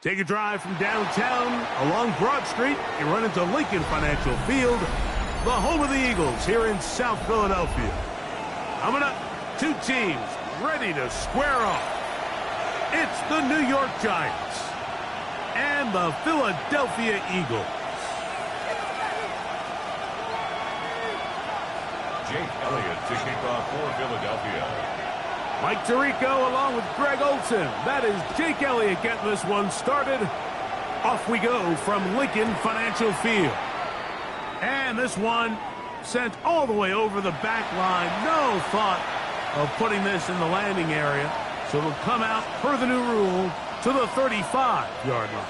Take a drive from downtown along Broad Street. You run into Lincoln Financial Field, the home of the Eagles here in South Philadelphia. Coming up, two teams ready to square off. It's the New York Giants and the Philadelphia Eagles. Jake Elliott to kick off for Philadelphia. Mike Tirico along with Greg Olson. That is Jake Elliott getting this one started. Off we go from Lincoln Financial Field. And this one sent all the way over the back line. No thought of putting this in the landing area. So it'll come out, per the new rule, to the 35-yard line.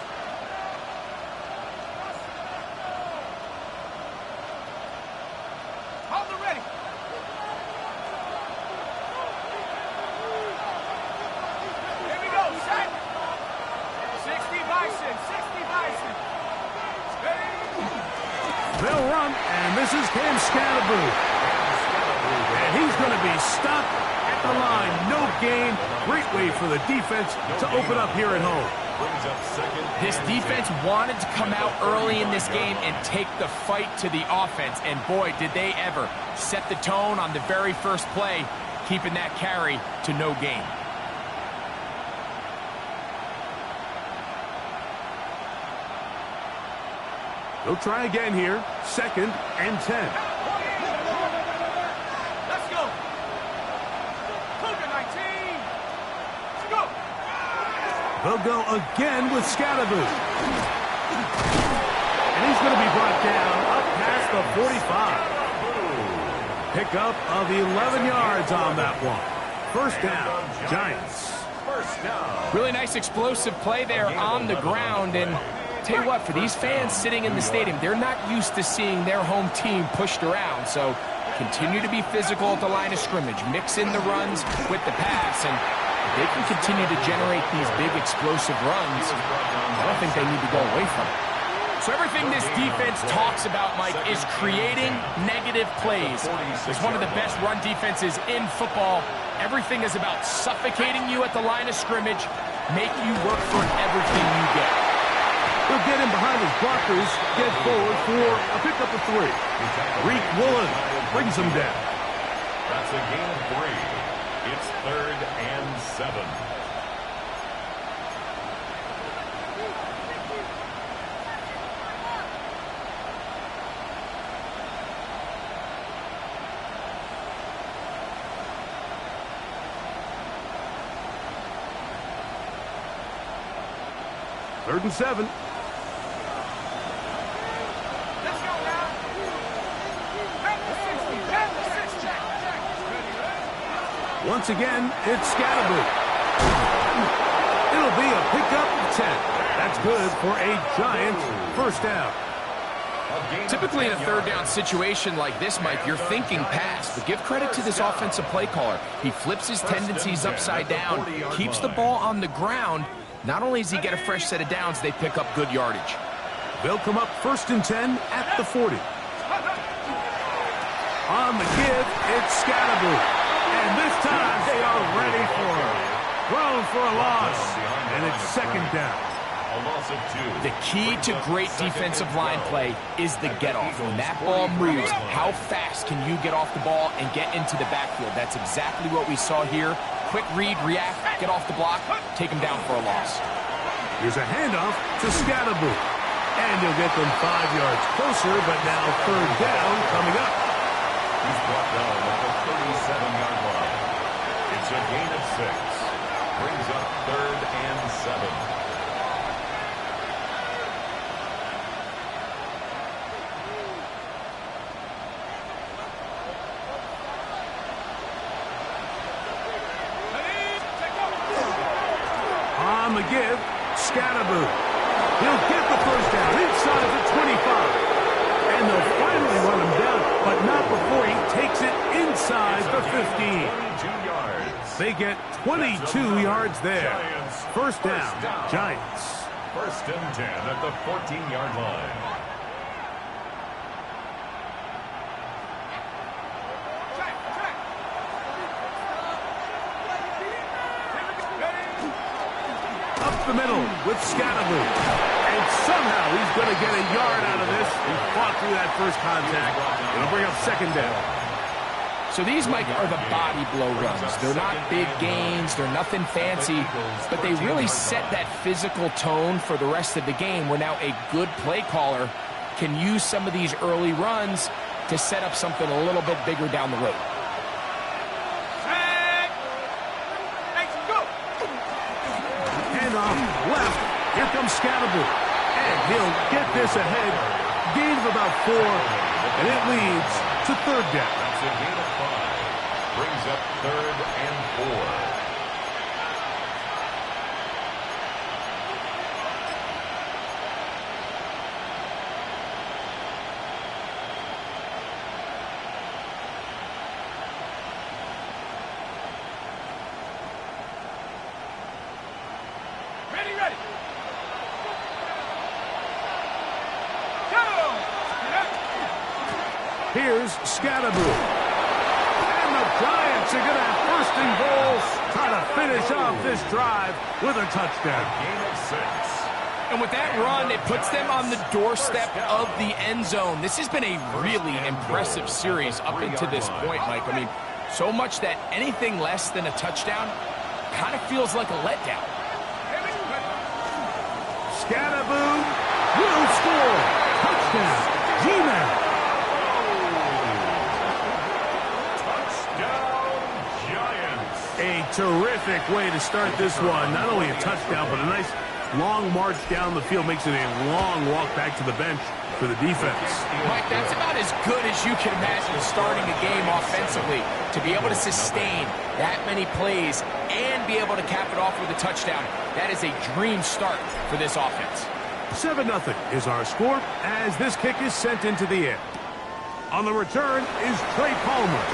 They'll run, and this is Cam Scatterboo. And he's going to be stopped at the line. No gain. Great way for the defense to open up here at home. This defense wanted to come out early in this game and take the fight to the offense. And boy, did they ever set the tone on the very first play, keeping that carry to no gain. They'll try again here. 2nd and 10. Let's go. Cougar 19. Let's go. They'll go again with Scatterboo. And he's going to be brought down up past the 45. Pickup of 11 yards on that one. First down, Giants. First down. Really nice explosive play there on the ground. And tell you what, for these fans sitting in the stadium, they're not used to seeing their home team pushed around. So continue to be physical at the line of scrimmage. Mix in the runs with the pass. And if they can continue to generate these big explosive runs, I don't think they need to go away from it. So everything this defense talks about, Mike, is creating negative plays. It's one of the best run defenses in football. Everything is about suffocating you at the line of scrimmage, make you work for everything you get. He'll get in behind his blockers, get forward for a pickup of 3. Reek Woolen brings him down. That's a gain of 3. It's 3rd and 7. Third and 7. Once again, it's Scatterboo. It'll be a pickup of 10. That's good for a Giants first down. Typically in a third down situation like this, Mike, you're thinking pass, but give credit to this offensive play caller. He flips his tendencies upside down, keeps the ball on the ground. Not only does he get a fresh set of downs, they pick up good yardage. They'll come up 1st and 10 at the 40. On the give, it's Scatterboo. And this time they are ready for him. Thrown for a loss. And it's 2nd down. A loss of 2. The key to great defensive line play is the get-off. When that ball moves, how fast can you get off the ball and get into the backfield? That's exactly what we saw here. Quick read, react, get off the block, take him down for a loss. Here's a handoff to Scatterboo. And he'll get them 5 yards closer, but now 3rd down coming up. He's brought down at the 37-yard line. It's a gain of 6. Brings up 3rd and 7. On the give, Scatterboo. He'll get the first down inside the 25. And they'll finally run him down, but not before he takes it inside the 15. 22 yards. They get 22 yards there. First down, Giants. 1st and 10 at the 14-yard line. the middle with Scadaboo. And somehow he's going to get a yard out of this. He fought through that first contact. It'll bring up second down. So these, Mike, are the body blow runs. They're not big gains. They're nothing fancy. But they really set that physical tone for the rest of the game where now a good play caller can use some of these early runs to set up something a little bit bigger down the road. Handoff left. Here comes Scadaboo. And he'll get this ahead. Gain of about 4. And it leads to third down. That's a gain of 5. Brings up third and 4. Here's Scadaboo. And the Giants are going to have first and goal. Trying to finish off this drive with a touchdown. Gain of 6. And with that run, it puts them on the doorstep of the end zone. This has been a really impressive series up into this point, Mike. I mean, so much that anything less than a touchdown kind of feels like a letdown. Scadaboo will score. Touchdown. G-Man. A terrific way to start this one. Not only a touchdown, but a nice long march down the field. Makes it a long walk back to the bench for the defense. Mike, that's about as good as you can imagine starting a game offensively. To be able to sustain that many plays and be able to cap it off with a touchdown, that is a dream start for this offense. 7-0 is our score as this kick is sent into the air. On the return is Trey Palmer.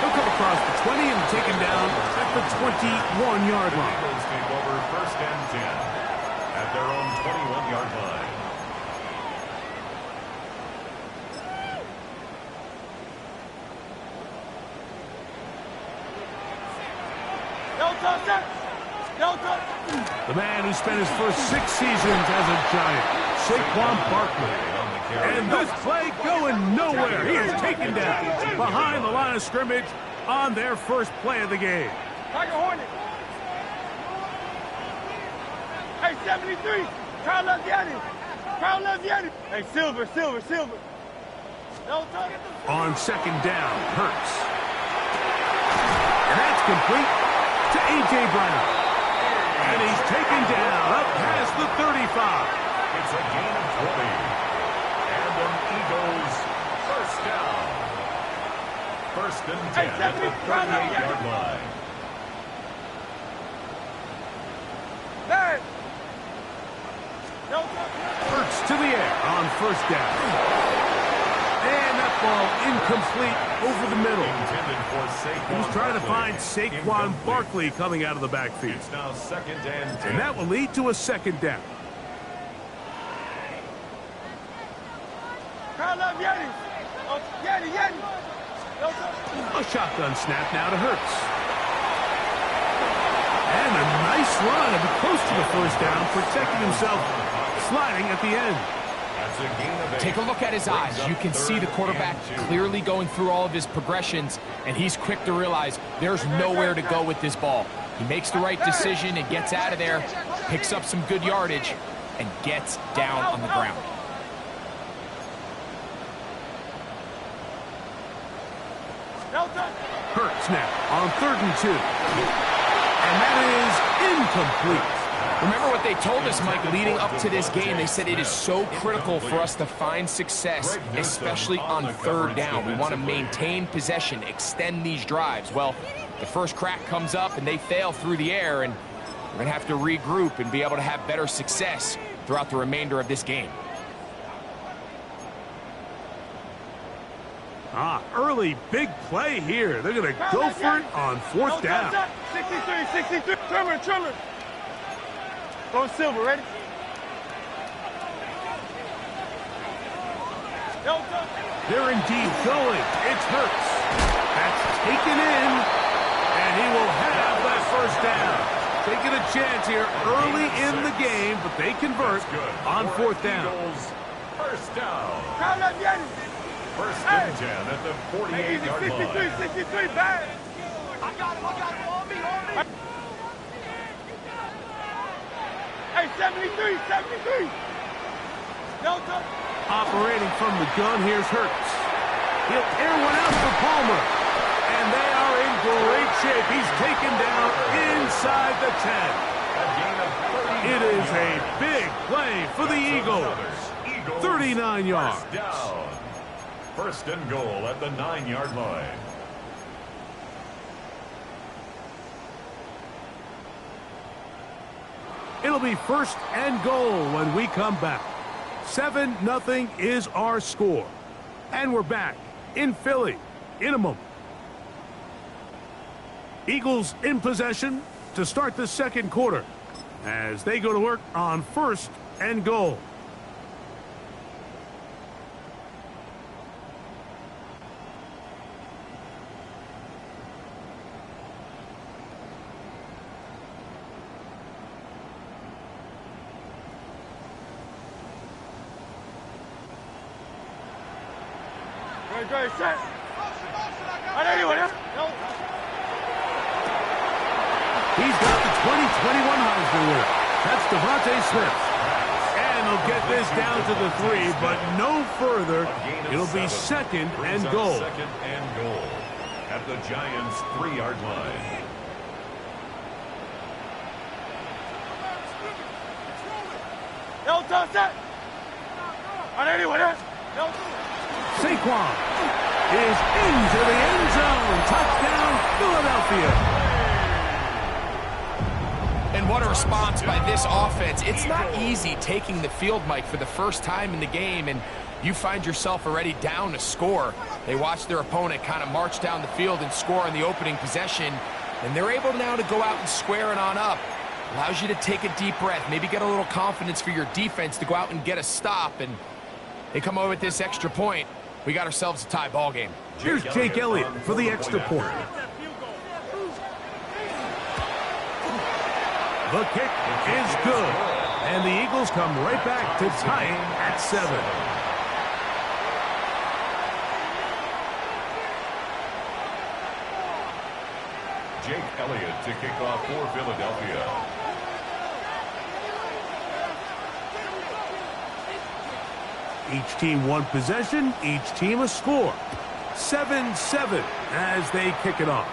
He'll come across the 20 and taken down at the 21-yard line. The Eagles take over first and 10 at their own 21-yard line. The man who spent his first 6 seasons as a Giant, Saquon Barkley. And this play going nowhere. He is taken down behind the line of scrimmage on their first play of the game. Tiger Hornet. Hey, 73. Carl Laviani. Carl Laviani. Hey, Silver. On second down, Hurts. And that's complete to A.J. Brown. And he's taken down up past the 35. It's a gain of 20. And an Eagles first down. First and 10 at the 38-yard line. Hurts to the air on first down. And that ball incomplete over the middle. Intended for Saquon. He was trying to find Saquon Incomplete. Barkley coming out of the backfield. It's now second and 10. And that will lead to a second down. A shotgun snap now to Hurts. And a nice run and close to the first down, protecting himself, sliding at the end. That's a gain of 8. Take a look at his eyes. You can see the quarterback clearly going through all of his progressions, and he's quick to realize there's nowhere to go with this ball. He makes the right decision and gets out of there, picks up some good yardage, and gets down on the ground. Hurts now on 3rd and 2. And that is incomplete. Remember what they told us, Mike, leading up to this game. They said it is so critical for us to find success, especially on 3rd down. We want to maintain possession, extend these drives. Well, the first crack comes up and they fail through the air, and we're going to have to regroup and be able to have better success throughout the remainder of this game. Early big play here. They're going to go for it on 4th down. 63. Trimmer. Go Silver, ready? They're indeed going. It's Hurts. That's taken in, and he will have that first down. Taking a chance here early in the game, but they convert on fourth down. Eagles, first down. Crowd left, Yanni. First and 10 at the 48-yard line. 63, bad. I got him, on me. Hey, 73. Delta. Operating from the gun, here's Hurts. He'll air one out for Palmer. And they are in great shape. He's taken down inside the 10. It is a big play for the Eagles. 39 yards. First down. First and goal at the 9-yard line. It'll be first and goal when we come back. 7-0 is our score. And we're back in Philly in a moment. Eagles in possession to start the second quarter as they go to work on first and goal. Right, set. He's got the 2021 Heisman winner. That's Devontae Smith. And he'll get this down to the 3, but no further. It'll be second and goal. Second and goal at the Giants' 3-yard line. Delta, set. Saquon is into the end zone. Touchdown, Philadelphia. And what a response by this offense. It's not easy taking the field, Mike, for the first time in the game, and you find yourself already down a score. They watch their opponent kind of march down the field and score in the opening possession, and they're able now to go out and square it on up. Allows you to take a deep breath, maybe get a little confidence for your defense to go out and get a stop, and they come away with this extra point. We got ourselves a tie ball game. Here's Jake Elliott for the extra point. The kick is good, and the Eagles come right back to tie it at 7. Jake Elliott to kick off for Philadelphia. Each team one possession, each team a score. 7-7 as they kick it off.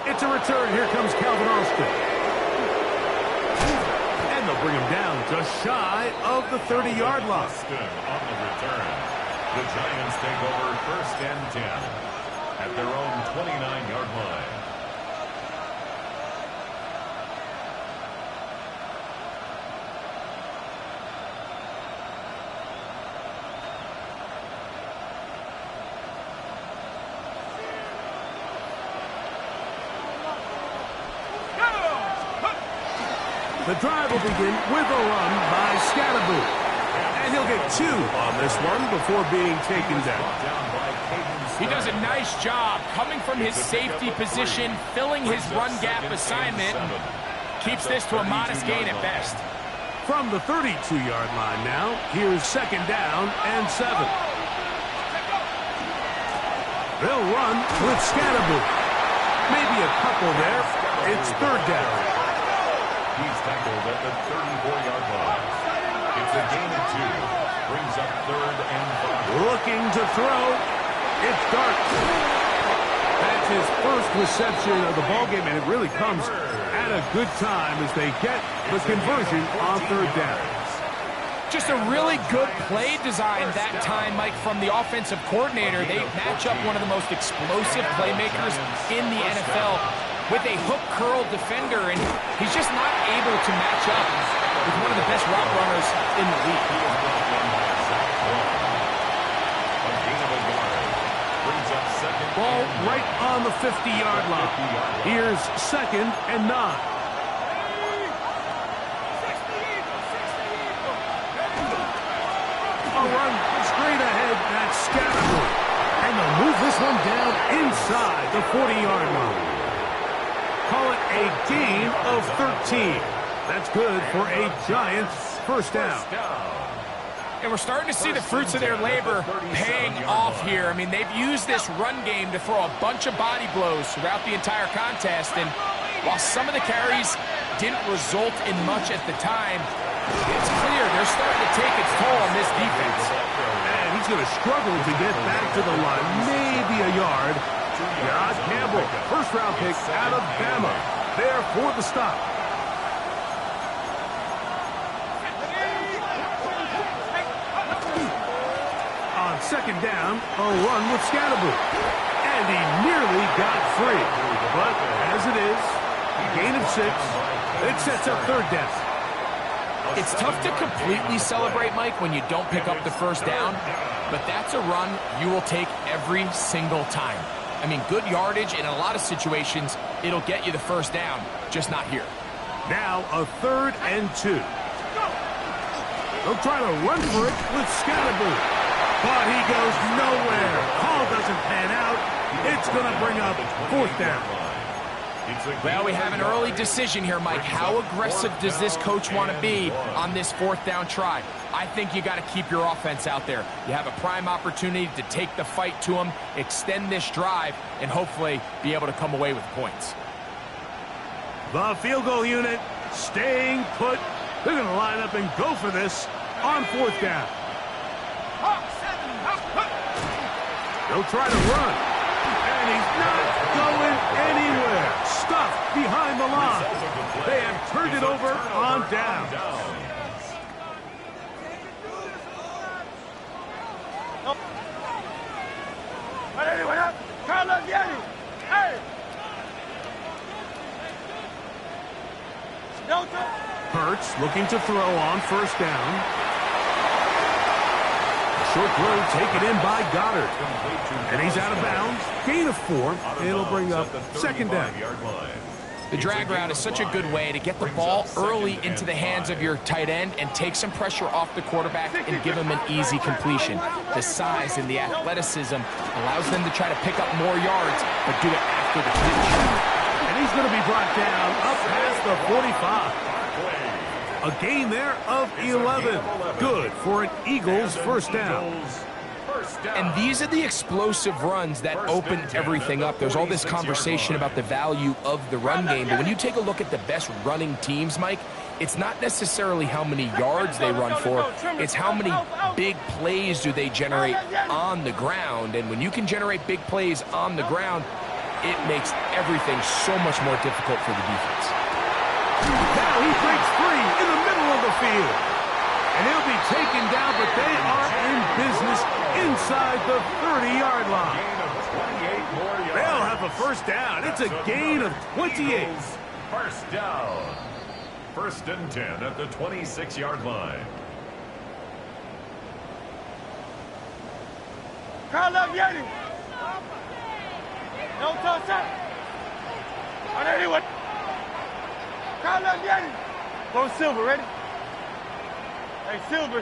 It's a return. Here comes Calvin Austin. And they'll bring him down just shy of the 30-yard line. Austin on the return. The Giants take over first and 10 at their own 29-yard line. The drive will begin with a run by Scatterboot. And he'll get 2 on this one before being taken down. He does a nice job coming from his safety position, filling his run gap assignment, and keeps this to a modest gain at best. From the 32-yard line now, here's second down and 7. They'll run with Scatterboot. Maybe a couple there. It's third down. He's tackled at the 34-yard line. It's a gain of 2. Brings up third and 5. Looking to throw. It's Dart. That's his first reception of the ballgame, and it really comes at a good time as they get the conversion on third down. Just a really good play design that time, Mike, from the offensive coordinator. They match up one of the most explosive playmakers in the NFL with a hook curl defender, and he's just not able to match up with one of the best route runners in the league. Ball right on the 50-yard line. Here's second and 9. A run straight ahead. That's Scatterboot. And they'll move this one down inside the 40-yard line. call it a gain of 13. That's good for a Giants first down. And we're starting to see the fruits of their labor paying off here. I mean, they've used this run game to throw a bunch of body blows throughout the entire contest. And while some of the carries didn't result in much at the time, it's clear they're starting to take its toll on this defense. And he's going to struggle to get back to the line, maybe a yard. Josh Campbell, first-round pick out of Bama, there for the stop. Second down, a run with Scatterboo. And he nearly got free. But as it is, gain of 6, it sets up third down. It's tough to completely celebrate, Mike, when you don't pick up the first down. But that's a run you will take every single time. I mean, good yardage in a lot of situations, it'll get you the first down, just not here. Now a 3rd and 2. They'll try to run for it with Scatterboo. But he goes nowhere. Call doesn't pan out. It's going to bring up 4th down. Well, we have an early decision here, Mike. How aggressive does this coach want to be on this 4th down try? I think you got to keep your offense out there. You have a prime opportunity to take the fight to him, extend this drive, and hopefully be able to come away with points. The field goal unit staying put. They're going to line up and go for this on 4th down. They'll try to run, and he's not going anywhere. Stuffed behind the line. They have turned it over on down. Hurts looking to throw on first down. Short throw taken in by Goddard. And he's out of bounds. Gain of 4. It'll bring up second down. The drag route is such a good way to get the ball early into the hands of your tight end and take some pressure off the quarterback and give him an easy completion. The size and the athleticism allows them to try to pick up more yards, but do it after the catch. And he's going to be brought down up past the 45. A gain there of 11. Good for an Eagles first down. And these are the explosive runs that open everything up. There's all this conversation about the value of the run game, but when you take a look at the best running teams, Mike, it's not necessarily how many yards they run for, it's how many big plays do they generate on the ground. And when you can generate big plays on the ground, it makes everything so much more difficult for the defense. Now he breaks free in the middle of the field. And he'll be taken down, but they are in business inside the 30-yard line. They'll have a first down. It's a gain of 28. First down. 1st and 10 at the 26-yard line. Carl Yeti. No touch that. On anyone. Carl Yeti. Go Silver, ready? Hey, Silver.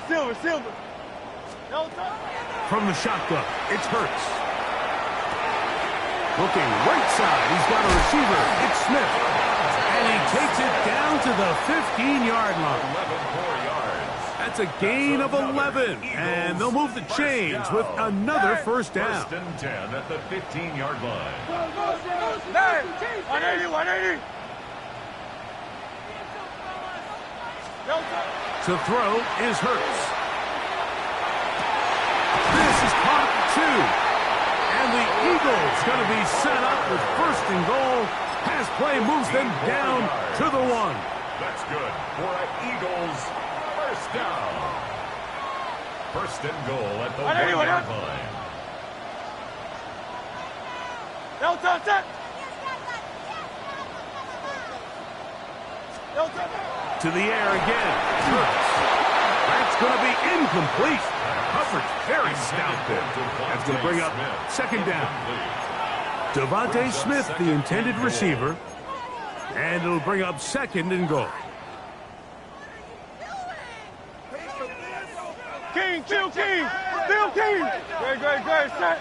No touch. From the shotgun, it's Hurts. Looking right side, he's got a receiver. It's Smith. And he takes it down to the 15-yard line. 11 yards. That's a gain of 11. And they'll move the chains with another first down. 1st and 10 at the 15-yard line. 180. To throw is Hurts. This is caught 2. And the Eagles going to be set up with 1st and goal. Pass play moves them down to the 1. That's good for an Eagles first down. 1st and goal at the 1-yard line. No touch that. To the air again. Hurts. That's going to be incomplete. Hubbard's very stout there. That's going to bring up second down. Devontae Smith, the intended receiver. And it'll bring up 2nd and goal. King. Still King. Great. Set.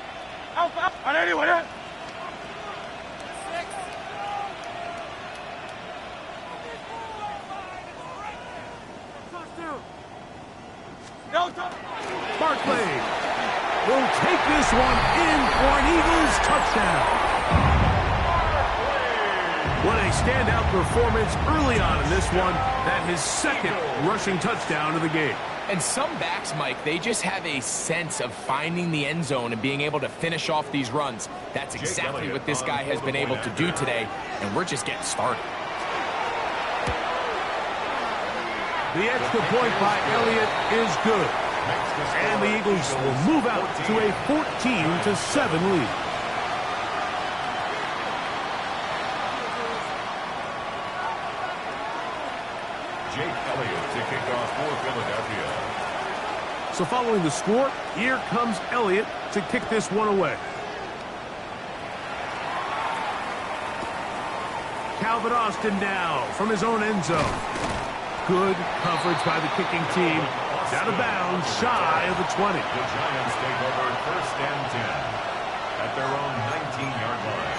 Out. On anyone. touchdown. What a standout performance early on in this one. That his second rushing touchdown of the game. And some backs, Mike, they just have a sense of finding the end zone and being able to finish off these runs. That's exactly what this guy has been able to do today, and we're just getting started. The extra point by Elliott is good. And the Eagles will move out to a 14-7 lead. Jake Elliott to kick off for Philadelphia. So following the score, here comes Elliott to kick this one away. Calvin Austin now from his own end zone. Good coverage by the kicking team. Out of bounds, shy of the 20. The Giants take over 1st and 10 at their own 19-yard line.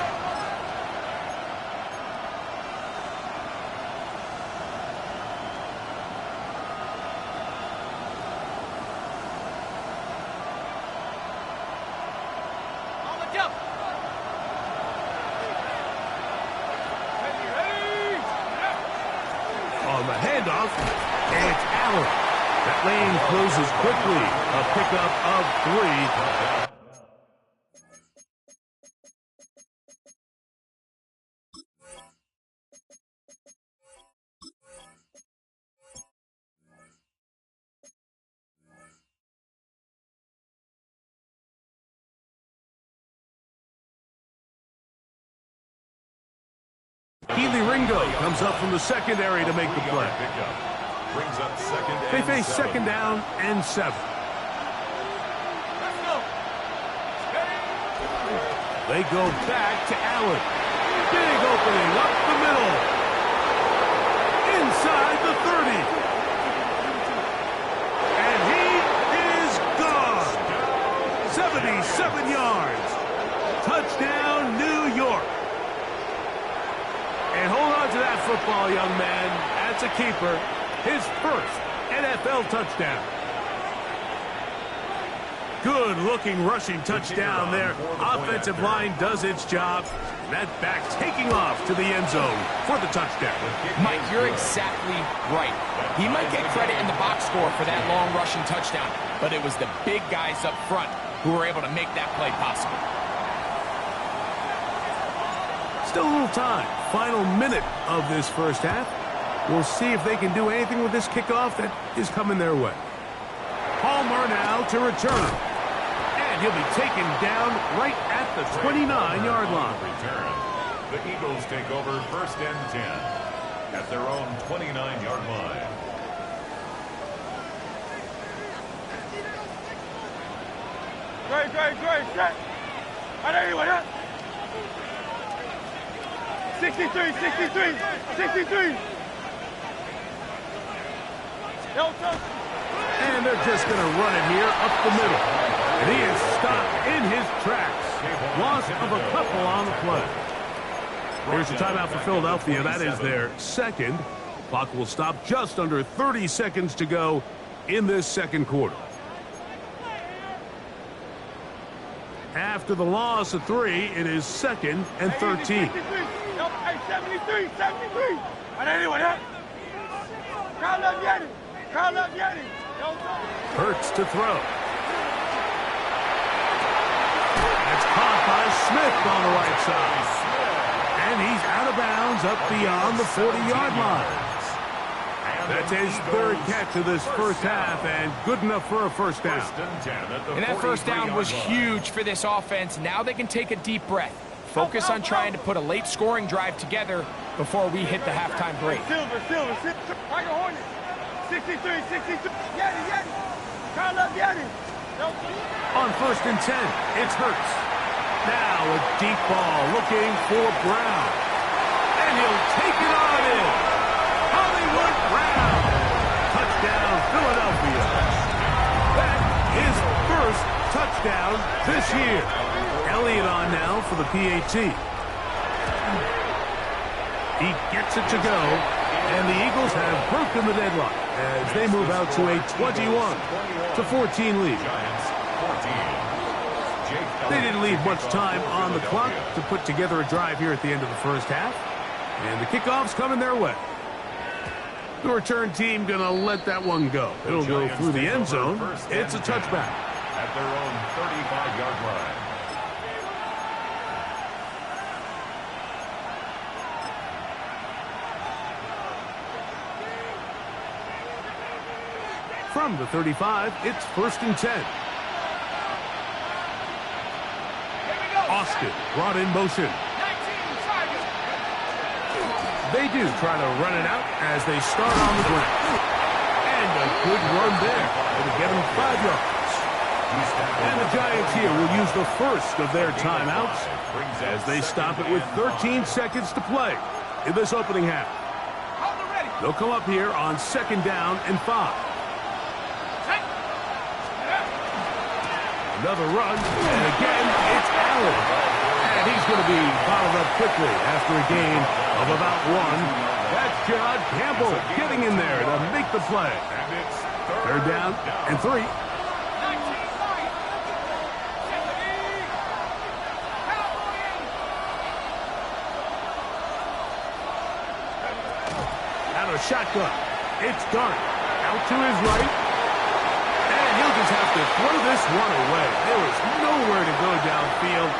On the handoff, and it's Allen. That lane closes quickly. A pickup of 3. Keely Ringo comes up from the secondary to make the play. Brings up They face second down and 7. They go back to Allen. Big opening up the middle. Inside the 30. And he is gone. 77 yards. Touchdown, New York. And hold on to that football, young man. That's a keeper. His first NFL touchdown. Good-looking rushing touchdown there. Offensive line does its job. That back taking off to the end zone for the touchdown. Mike, you're exactly right. He might get credit in the box score for that long rushing touchdown, but it was the big guys up front who were able to make that play possible. Still a little time. Final minute of this first half. We'll see if they can do anything with this kickoff that is coming their way. Palmer now to return. And he'll be taken down right at the 29-yard line. Return. The Eagles take over 1st and 10 at their own 29-yard line. Great. Set. I know you want it. 63. And they're just going to run it here up the middle. And he is stopped in his tracks. Loss of a couple on the play. Here's the timeout for Philadelphia. That is their second. Clock will stop just under 30 seconds to go in this second quarter. After the loss of 3, it is 2nd and 13. Hey, 73. I know you want it. Carl Yeti. Hurts to throw. That's caught by Smith on the right side. And he's out of bounds up beyond the 40-yard line. That's his third catch of this first half, and good enough for a first down. And that first down was huge for this offense. Now they can take a deep breath. Focus on trying to put a late scoring drive together before we hit the halftime break. Silver. Tiger Hornet. 63. Yeti. Carl Yeti. On 1st and 10, it's Hurts. Now a deep ball looking for Brown. And he'll take it on in. Hollywood Brown. Touchdown, Philadelphia. That is first touchdown this year. Elliott on now for the PAT. He gets it to go, and the Eagles have broken the deadlock as they move out to a 21-14 lead. Giants 14. Jake They didn't leave much time on the clock to put together a drive here at the end of the first half. And the kickoff's coming their way. The return team going to let that one go. It'll go through the end zone. It's a touchback. At their own 35-yard line. From the 35, it's 1st and 10. Austin brought in motion. They do try to run it out as they start on the ground. And a good run there. It'll get them 5 yards. And the Giants here will use the first of their timeouts as they stop it with 13 seconds to play in this opening half. They'll come up here on 2nd down and 5. Another run, and again, it's Allen. And he's going to be bottled up quickly after a gain of about 1. That's John Campbell getting in there to make the play. 3rd down and 3. Out of shotgun. It's Dart. Out to his right. And he'll just have to throw this one away. There is nowhere to go downfield.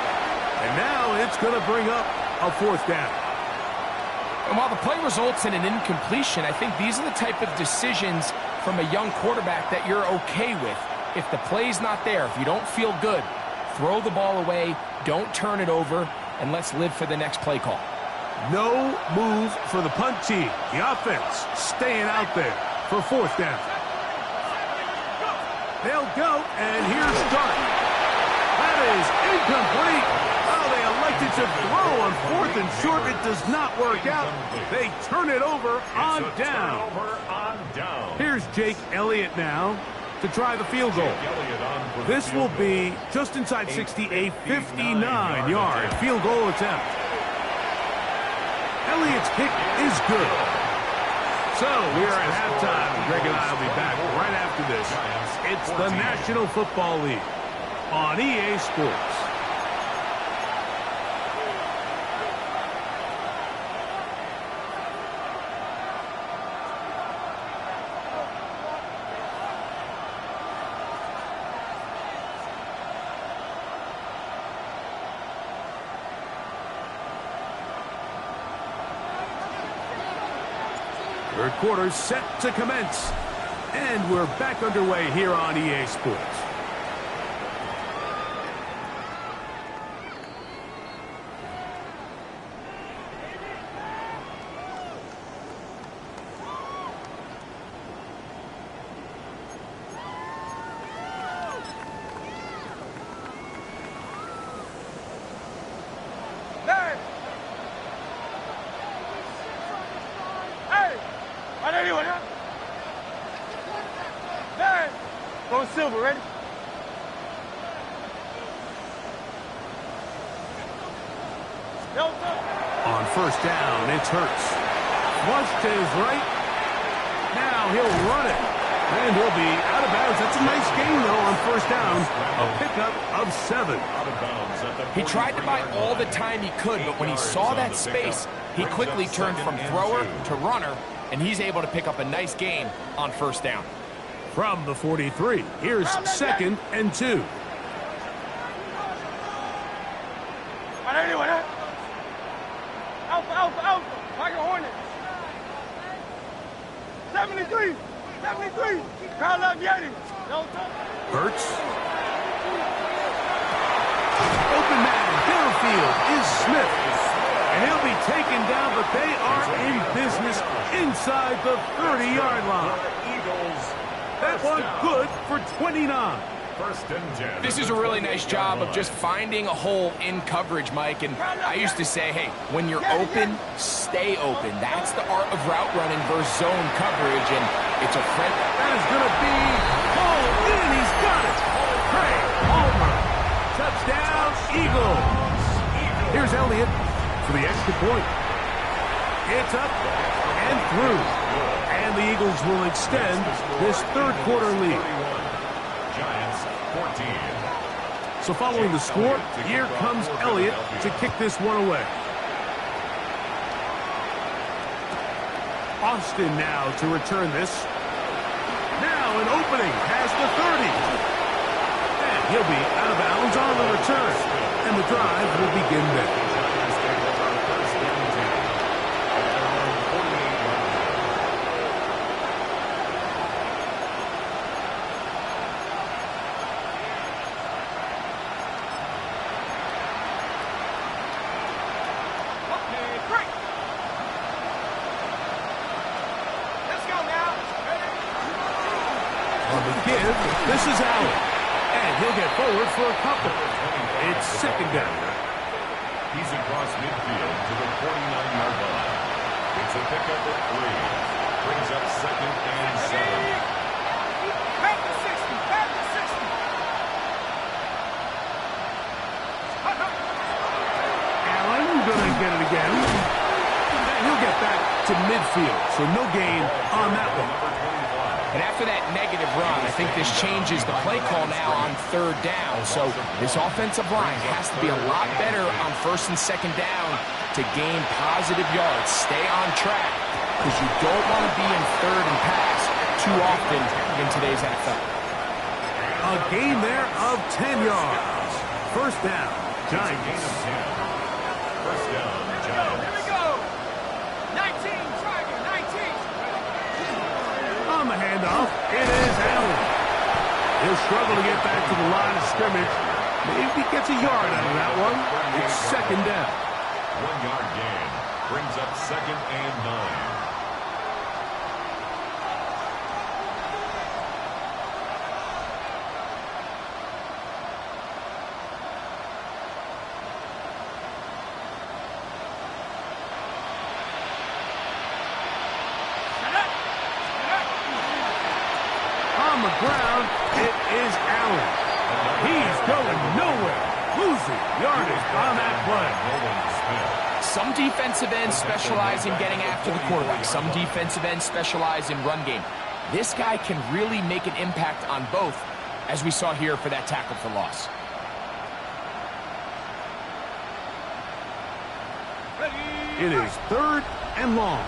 And now it's going to bring up a 4th down. And while the play results in an incompletion, I think these are the type of decisions from a young quarterback that you're okay with. If the play's not there, if you don't feel good, throw the ball away, don't turn it over, and let's live for the next play call. No move for the punt team. The offense staying out there for 4th down. They'll go, and here's Dart. That is incomplete. Oh, they elected to throw on 4th and short. It does not work out. They turn it over on down. Here's Jake Elliott now to try the field goal. This will be just inside 60, a 59-yard field goal attempt. Elliott's kick is good. So we are at halftime. Greg and I will be back right after this. It's the National Football League on EA Sports. Third quarter set to commence. And we're back underway here on EA Sports. Silver, ready? On 1st down, it's Hurts. Flush to his right. Now he'll run it. And he'll be out of bounds. That's a nice gain, though, on 1st down. A pickup of 7. He tried to buy all the time he could, but when he saw that space, he quickly turned from thrower to runner, and he's able to pick up a nice gain on 1st down. From the 43, here's 2nd and 2. Alpha, Alpha, Alpha. Like a Hornet. 73. 73. Carl Yeti. Hurts. Open man downfield is Smith. And he'll be taken down, but they are in business inside the 30-yard line. That one good for 29. 1st and 10. This is a really nice job of just finding a hole in coverage, Mike. And I used to say, hey, when you're open, stay open. That's the art of route running versus zone coverage, and it's a friend. That is going to be pulled in. He's got it. Craig Palmer. Touchdown, Eagles. Here's Elliott for the extra point. It's up and through. And the Eagles will extend this 3rd quarter lead. Giants 14. So following the score, here comes Elliott to kick this one away. Austin now to return this. Now an opening has the 30. And he'll be out of bounds on the return. And the drive will begin there. This is Allen, and he'll get forward for a couple. It's second down. He's across midfield to the 49-yard line. It's a pickup of 3. Brings up second and 7. Back to 60, back to 60. Allen gonna get it again. And he'll get back to midfield, so no gain on that one. And after that negative run, I think this changes the play call now on third down. So this offensive line has to be a lot better on first and second down to gain positive yards. Stay on track, because you don't want to be in third and pass too often in today's NFL. A gain there of 10 yards. First down, Giants. Gain of 10. First down, Giants. Here we go. 19, try again, 19. On the handoff, it is Allen. He'll struggle to get back to the line of scrimmage. Maybe gets a yard out of that one. It's second down. 1-yard gain. Brings up second and 9. Ground, it is Allen. He's going nowhere. Losing yardage on that play. Some defensive ends specialize in getting after the quarterback. Some defensive ends specialize in run game. This guy can really make an impact on both, as we saw here for that tackle for loss. It is third and long.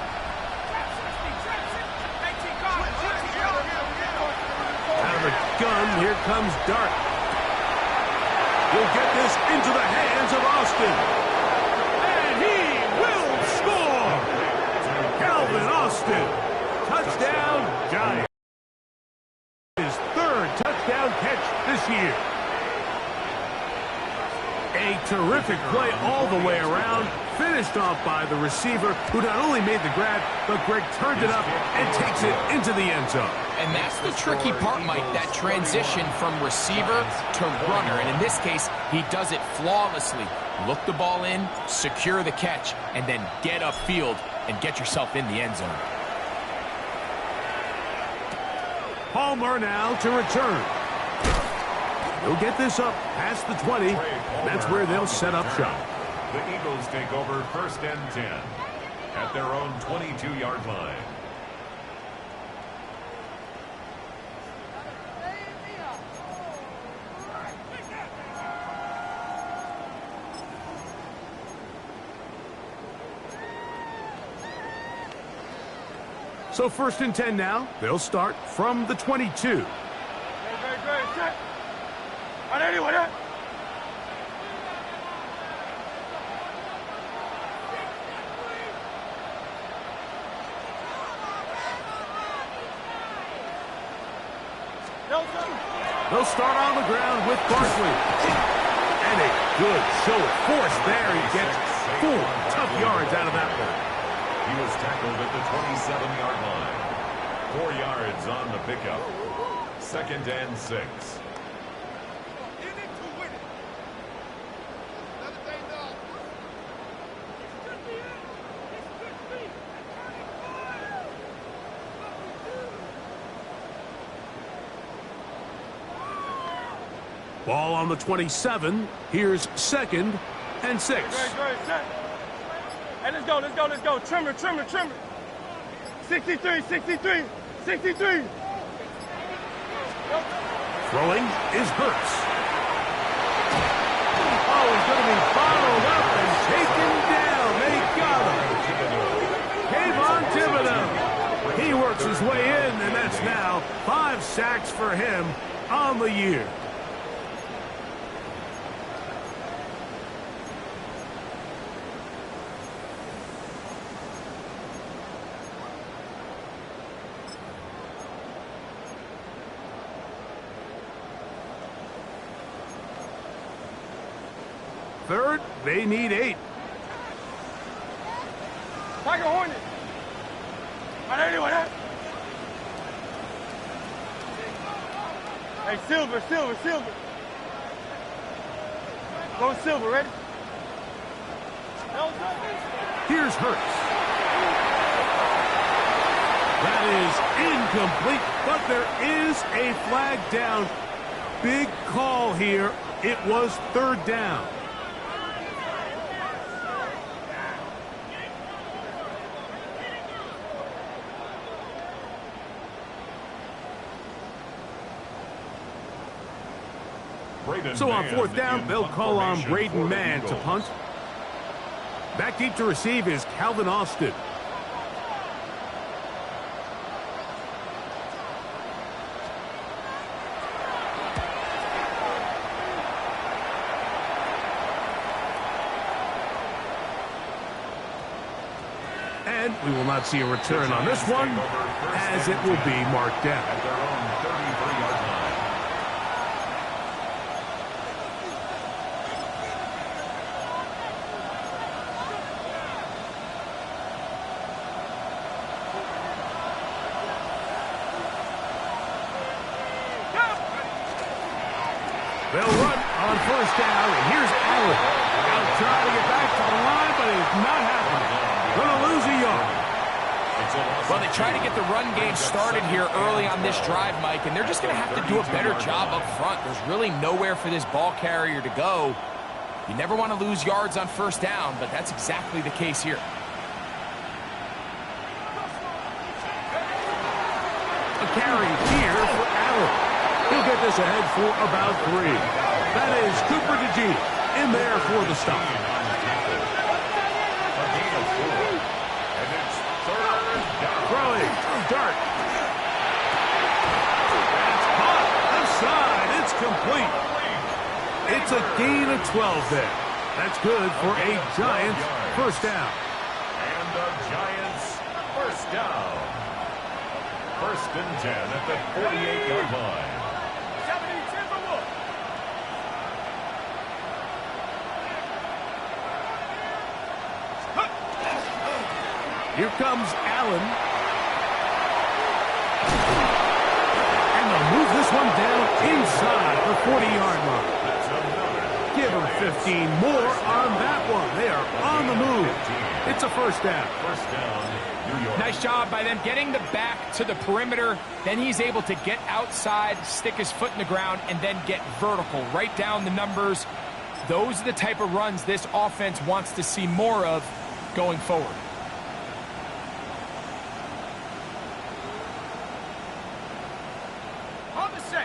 Out of the gun, here comes Dart. He'll get this into the hands of Austin. And he will score! Calvin Austin. Touchdown, Giants. His third touchdown catch this year. A terrific play all the way around. Finished off by the receiver, who not only made the grab, but Greg turned it up and takes it into the end zone. And that's the tricky part, Mike, that transition from receiver to runner. And in this case, he does it flawlessly. Look the ball in, secure the catch, and then get upfield and get yourself in the end zone. Palmer now to return. He'll get this up past the 20. That's where they'll set up shop. The Eagles take over first and 10 at their own 22-yard line. So first and 10 now. They'll start from the 22. They'll start on the ground with Barkley. And a good show of force there. He gets 4 tough yards out of that one. He was tackled at the 27-yard line. 4 yards on the pickup. Second and 6. Ball on the 27. Here's second and 6. Hey, let's go. Trimmer. 63. Throwing is Hurts. going to be followed up and taken down. They got him. Kayvon Thibodeaux. He works his way in, and that's now 5 sacks for him on the year. Third, they need 8. Tiger Hornet. Hey, Silver. Go Silver, ready? Here's Hurts. That is incomplete, but there is a flag down. Big call here. It was 3rd down. So on 4th down, they'll call on Braden Mann to punt. Back deep to receive is Calvin Austin. And we will not see a return on this one, as it will be marked down. At their own 33-yard line. They'll run on 1st down, and here's Allen. Out trying to get back to the line, but it's not happening. Going to lose a yard. Well, they try to get the run game started here early on this drive, Mike, and they're just going to have to do a better job up front. There's really nowhere for this ball carrier to go. You never want to lose yards on 1st down, but that's exactly the case here. A carry here for Allen. He'll get this ahead for about 3. That is Cooper DeJean in there for the stop. A gain of 4. And it's 3rd down. Throwing. Dart. That's caught. Offside. It's complete. It's a gain of 12 there. That's good for a Giants 1st down. And the Giants 1st down. 1st and 10 at the 48-yard line. Here comes Allen. And they'll move this one down inside the 40-yard line. That's another. Give them 15 more on that one. They are on the move. It's a 1st down. 1st down, New York. Nice job by them getting the back to the perimeter. Then he's able to get outside, stick his foot in the ground, and then get vertical. Right down the numbers. Those are the type of runs this offense wants to see more of going forward.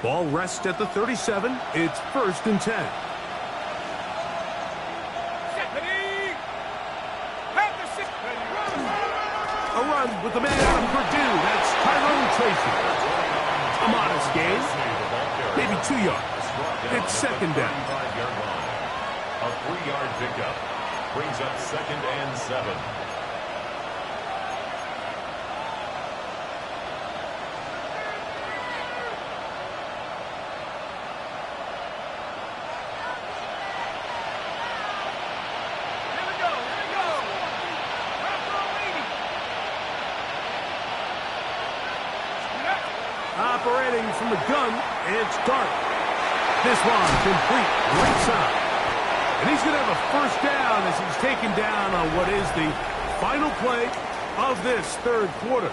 Ball rests at the 37. It's 1st and 10. A run with the man out of Purdue. That's Tyrone Tracy. A modest gain. Maybe 2 yards. It's 2nd down. A 3-yard pickup brings up 2nd and 7. Operating from the gun, it's Dart. This one complete right side. And he's going to have a 1st down as he's taken down on what is the final play of this 3rd quarter.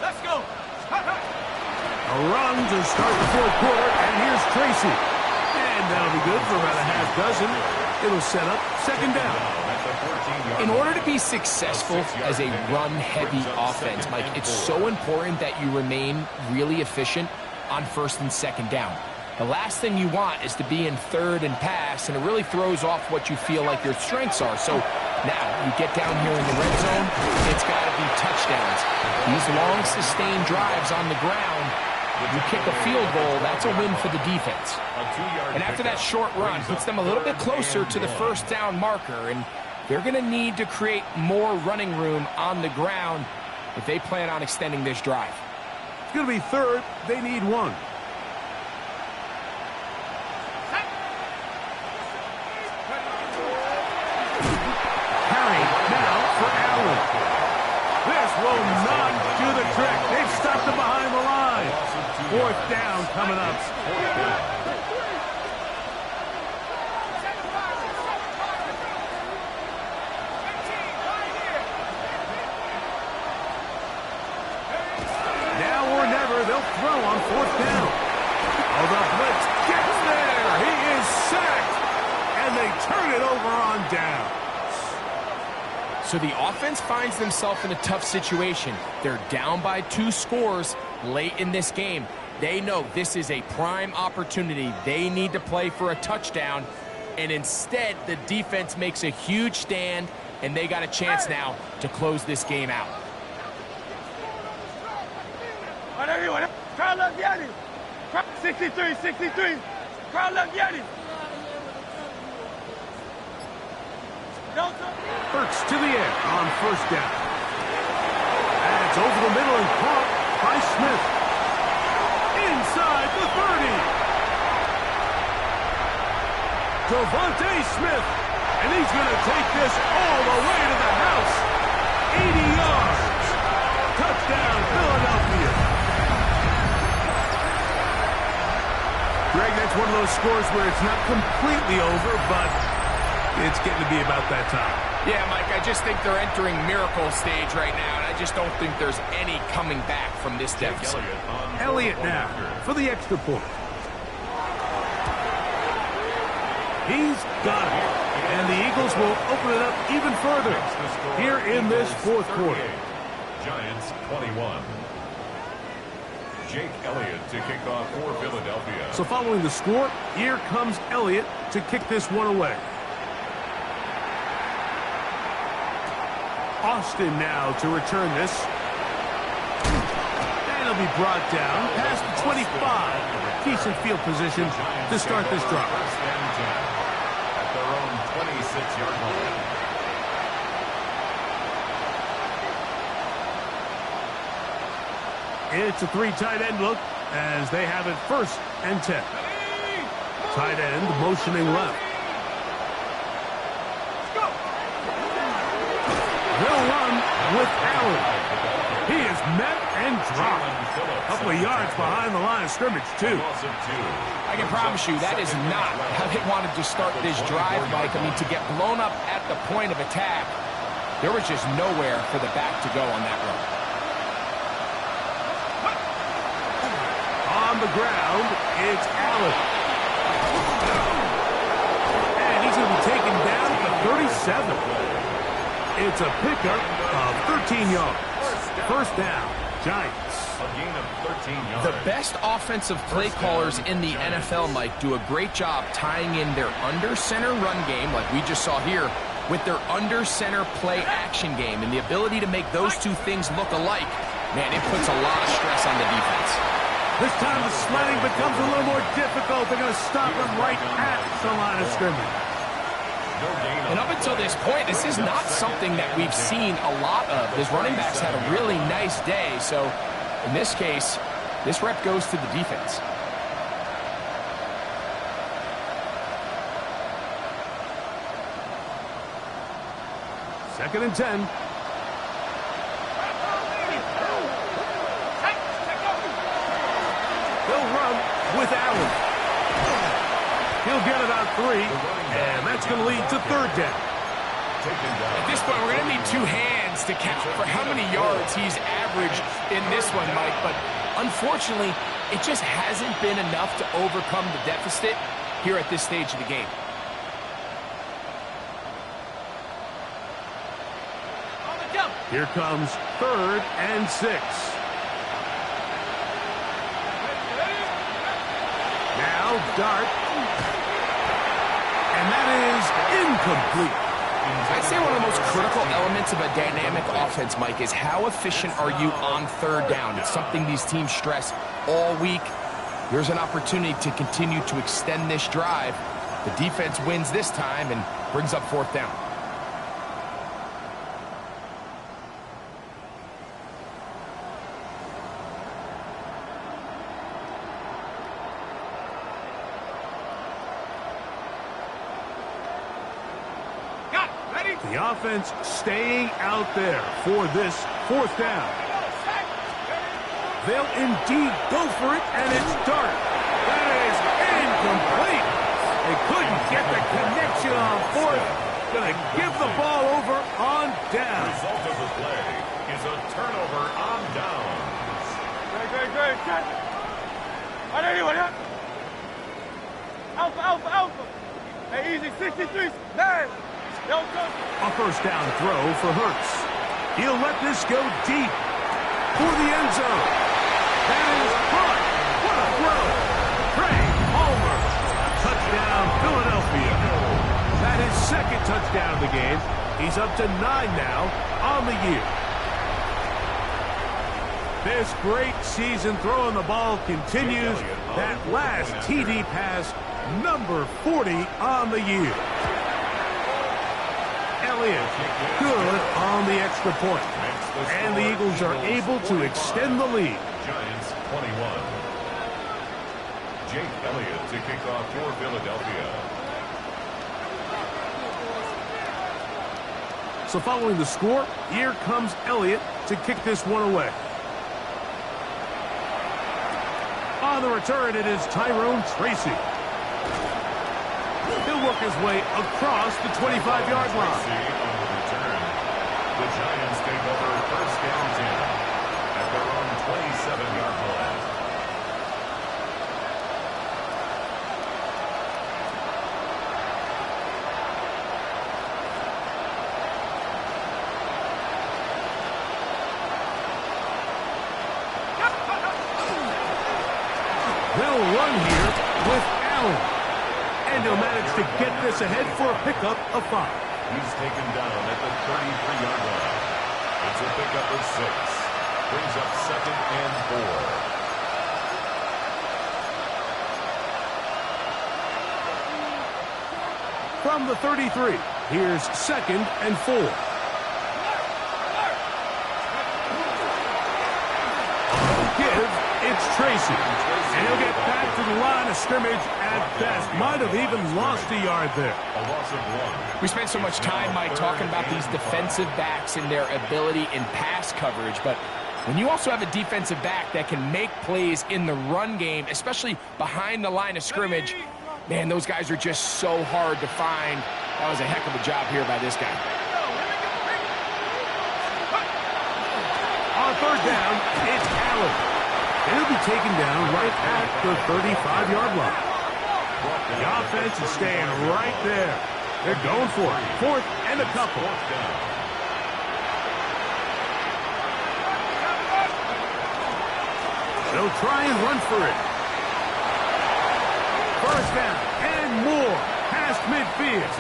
Let's go. A run to start the fourth quarter, and here's Tracy. And that'll be good for about a half dozen. It'll set up second down. In order to be successful as a run-heavy offense, Mike, it's so important that you remain really efficient on first and second down. The last thing you want is to be in third and pass, and it really throws off what you feel like your strengths are. So now you get down here in the red zone, it's got to be touchdowns. These long, sustained drives on the ground, you kick a field goal, that's a win for the defense. And after that short run, puts them a little bit closer to the first down marker, and they're going to need to create more running room on the ground if they plan on extending this drive. It's going to be third. They need one. Harry now for Allen. This will not do the trick. They've stopped him behind the line. Fourth down coming up. Now or never, they'll throw on fourth down. Oh, the blitz gets there. He is sacked. And they turn it over on down. So the offense finds themselves in a tough situation. They're down by 2 scores late in this game. They know this is a prime opportunity. They need to play for a touchdown. And instead, the defense makes a huge stand, and they got a chance now to close this game out. Carl Leviani. 63. Carl Leviani. Hurts to the air on first down. And it's over the middle and caught by Smith. Inside the 30. Devontae Smith. And he's going to take this all the way to the house. 80 yards. Touchdown, Philadelphia. Greg, that's one of those scores where it's not completely over, but it's getting to be about that time. Yeah, Mike, I just think they're entering miracle stage right now, and I just don't think there's any coming back from this deficit. Elliott now for the extra point. He's got it. And the Eagles will open it up even further here in this fourth quarter. Giants 21. Jake Elliott to kick off for Philadelphia. So following the score, here comes Elliott to kick this one away. Austin now to return this. And he'll be brought down past the 25. Decent field position to start this drive. First and 10 at their own 26-yard line. It's a 3 tight end look as they have it first and 10. Tight end motioning left. They'll run with Allen. He is met and dropped. A couple of yards behind the line of scrimmage, too. I can promise you that is not how they wanted to start this drive, Mike. I mean, to get blown up at the point of attack, there was just nowhere for the back to go on that run. On the ground, it's Allen. And he's going to be taken down at the 37. It's a pickup of 13 yards. First down, Giants. A gain of 13 yards. The best offensive play callers in the NFL, Mike, do a great job tying in their under-center run game, like we just saw here, with their under-center play action game. And the ability to make those two things look alike, man, it puts a lot of stress on the defense. This time the sledding becomes a little more difficult. They're going to stop him right at the line of scrimmage. And up until this point, this is not something that we've seen a lot of. His running backs had a really nice day. So in this case, this rep goes to the defense. Second and 10. They'll run with Allen. He'll get it on 3, and that's going to lead to third down. At this point, we're going to need 2 hands to count for how many yards he's averaging coverage in this one, Mike, but unfortunately, it just hasn't been enough to overcome the deficit here at this stage of the game. Here comes 3rd and 6. Now Dart. And that is incomplete. I'd say one of the most critical elements of a dynamic offense, Mike, is how efficient are you on 3rd down. It's something these teams stress all week. Here's an opportunity to continue to extend this drive. The defense wins this time and brings up 4th down. The offense staying out there for this 4th down. They'll indeed go for it, and it's Dart. That is incomplete. They couldn't get the connection on 4th. Gonna give the ball over on down. The result of the play is a turnover on downs. Great. Alpha. Hey, easy, 63, 9. A 1st down throw for Hurts. He'll let this go deep for the end zone. That is caught. What a throw. Craig Palmer. Touchdown, Philadelphia. That is 2nd touchdown of the game. He's up to 9 now on the year. This great season throwing the ball continues. That last TD pass, number 40 on the year. Elliott, good on the extra point. And the Eagles are able to extend the lead. Giants 21. Jake Elliott to kick off for Philadelphia. So following the score, here comes Elliott to kick this one away. On the return, it is Tyrone Tracy. He'll work his way across the 25-yard line. On the return, the Giants take over 1st down 10 at their own 27-yard line. They'll run here with Allen. And he'll manage to get this ahead for a pickup of 5. He's taken down at the 33-yard line. It's a pickup of 6. Brings up 2nd and 4. From the 33, here's 2nd and 4. Give, it's Tracy. And he'll get back to the line of scrimmage at best. Might have even lost a yard there. A loss of 1. We spent so much time, Mike, talking about these defensive backs and their ability in pass coverage, but when you also have a defensive back that can make plays in the run game, especially behind the line of scrimmage, man, those guys are just so hard to find. That was a heck of a job here by this guy. On 3rd down, it's Allen. He'll be taken down right at the 35-yard line. The offense is staying right there. They're going for it. 4th and a couple. They'll try and run for it. 1st down and more past midfield.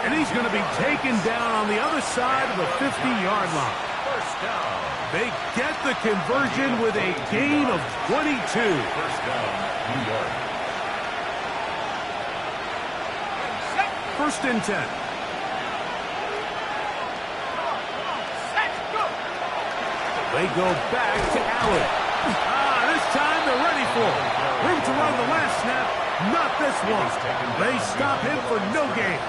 And he's going to be taken down on the other side of the 50-yard line. 1st down. They get the conversion with a gain of 22. 1st down, New York. 1st and 10. They go back to Allen. This time they're ready for it. Room to run the last snap. Not this one. They stop him for no gain.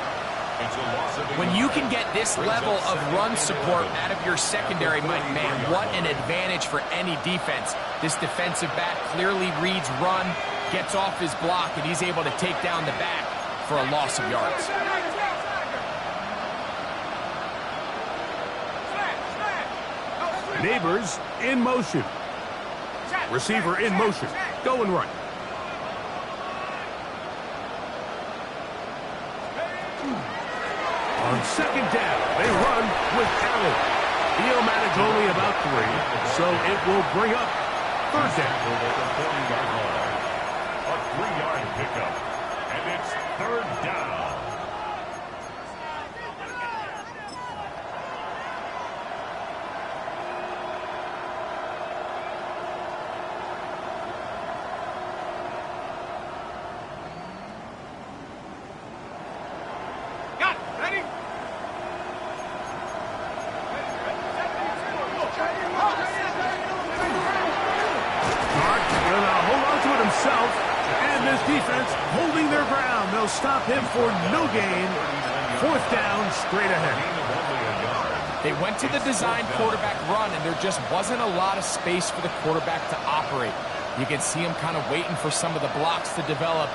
When you can get this level of run support out of your secondary, Mike, man, what an advantage for any defense. This defensive back clearly reads run, gets off his block, and he's able to take down the back for a loss of yards. Neighbors in motion. Receiver in motion. Going right. On second down, they run with Allen. He'll manage only about 3, so it will bring up third down. A 3-yard pickup, and it's third down. And this defense holding their ground. They'll stop him for no gain. Fourth down, straight ahead. They went to the design quarterback run, and there just wasn't a lot of space for the quarterback to operate. You can see him kind of waiting for some of the blocks to develop.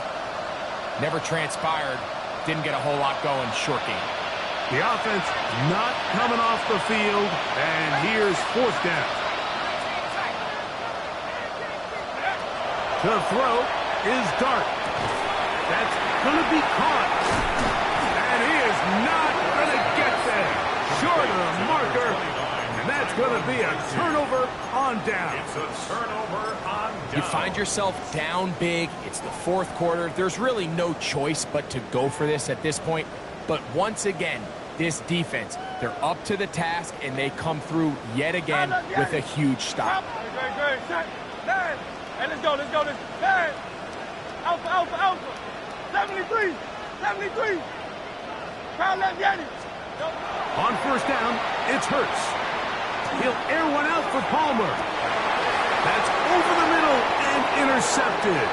Never transpired. Didn't get a whole lot going. Short game. The offense not coming off the field, and here's fourth down. To throw is Dart. That's going to be caught. And he is not going to get there. Short of the marker. And that's going to be a turnover on down. It's a turnover on down. You find yourself down big. It's the fourth quarter. There's really no choice but to go for this at this point. But once again, this defense, they're up to the task, and they come through yet again with a huge stop. Hey, let's go. Hey, Alpha. 73. Crowd left Yanni. On first down, it's Hurts. He'll air one out for Palmer. That's over the middle and intercepted.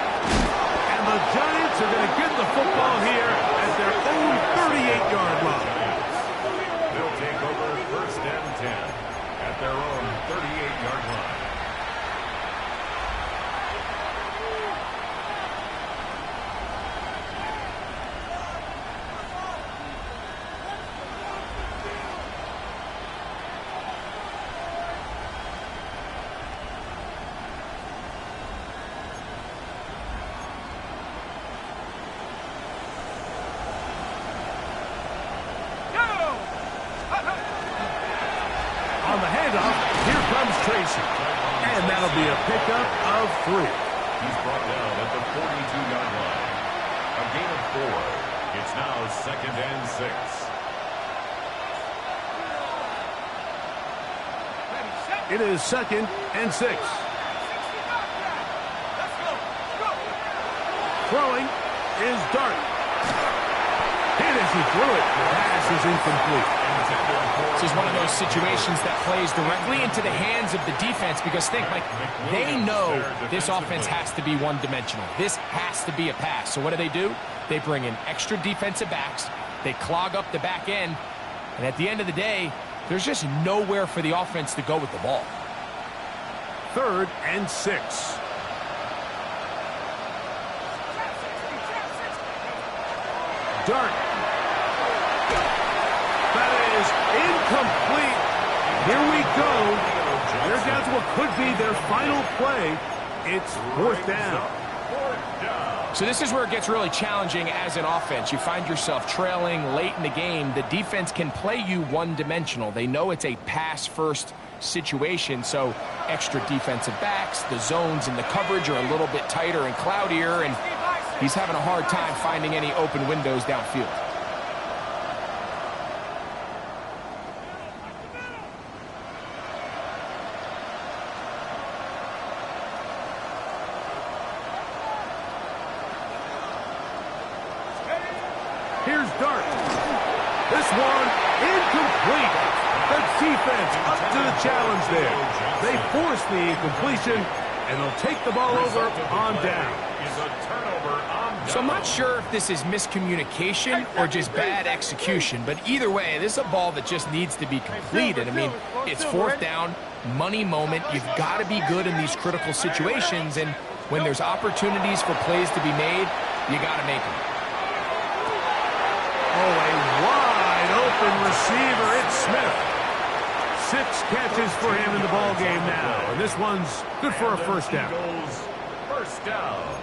And the Giants are going to get the football here at their own 38-yard line. They'll take over first and 10 at their own 38-yard line. On the handoff, here comes Tracy. And that'll be a pickup of 3. He's brought down at the 42-yard line. A gain of 4. It's now second and 6. It is second and 6. Throwing is Dart. And as he threw it, the pass is incomplete. This is one of those situations that plays directly into the hands of the defense because think, like, they know this offense has to be one-dimensional. This has to be a pass. So what do? They bring in extra defensive backs. They clog up the back end. And at the end of the day, there's just nowhere for the offense to go with the ball. Third and 6. Dart. That is incomplete. Here we go. They're down to what could be their final play. It's fourth down. So this is where it gets really challenging as an offense. You find yourself trailing late in the game. The defense can play you one-dimensional. They know it's a pass-first situation, so extra defensive backs, the zones and the coverage are a little bit tighter and cloudier, and he's having a hard time finding any open windows downfield. Here's Dart. This one incomplete. The defense up to the challenge there. They force the incompletion, and they'll take the ball over on down. So I'm not sure if this is miscommunication or just bad execution, but either way, this is a ball that just needs to be completed. I mean, it's fourth down, money moment. You've got to be good in these critical situations, and when there's opportunities for plays to be made, you got to make them. Oh, a wide open receiver. It's Smith. 6 catches for him in the ball game now, and this one's good for a first down. Eagles, first down.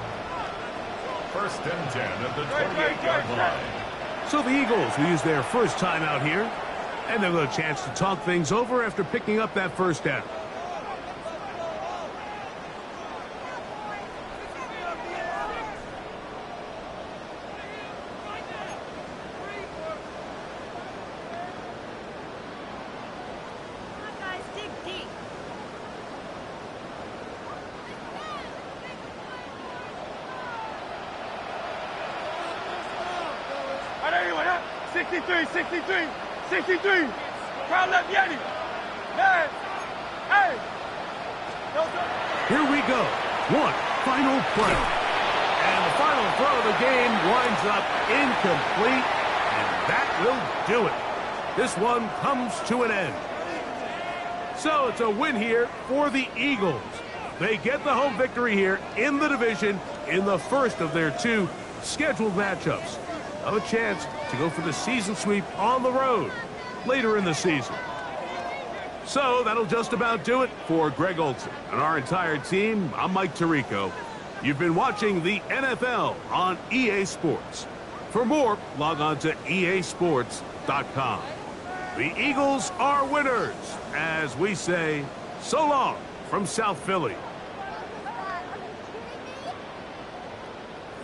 First and 10 at the 28-yard line. So the Eagles will use their first time out here, and they'll get a chance to talk things over after picking up that first down. All right, anyone, huh? 63, 63, 63. Crowd left Yeti. Man. Hey. Here we go. One final play. And the final throw of the game winds up incomplete, and that will do it. This one comes to an end. So it's a win here for the Eagles. They get the home victory here in the division in the first of their 2 scheduled matchups. Have a chance to go for the season sweep on the road later in the season. So that'll just about do it for Greg Olsen and our entire team. I'm Mike Tirico. You've been watching the NFL on EA Sports. For more, log on to easports.com. The Eagles are winners, as we say so long from South Philly.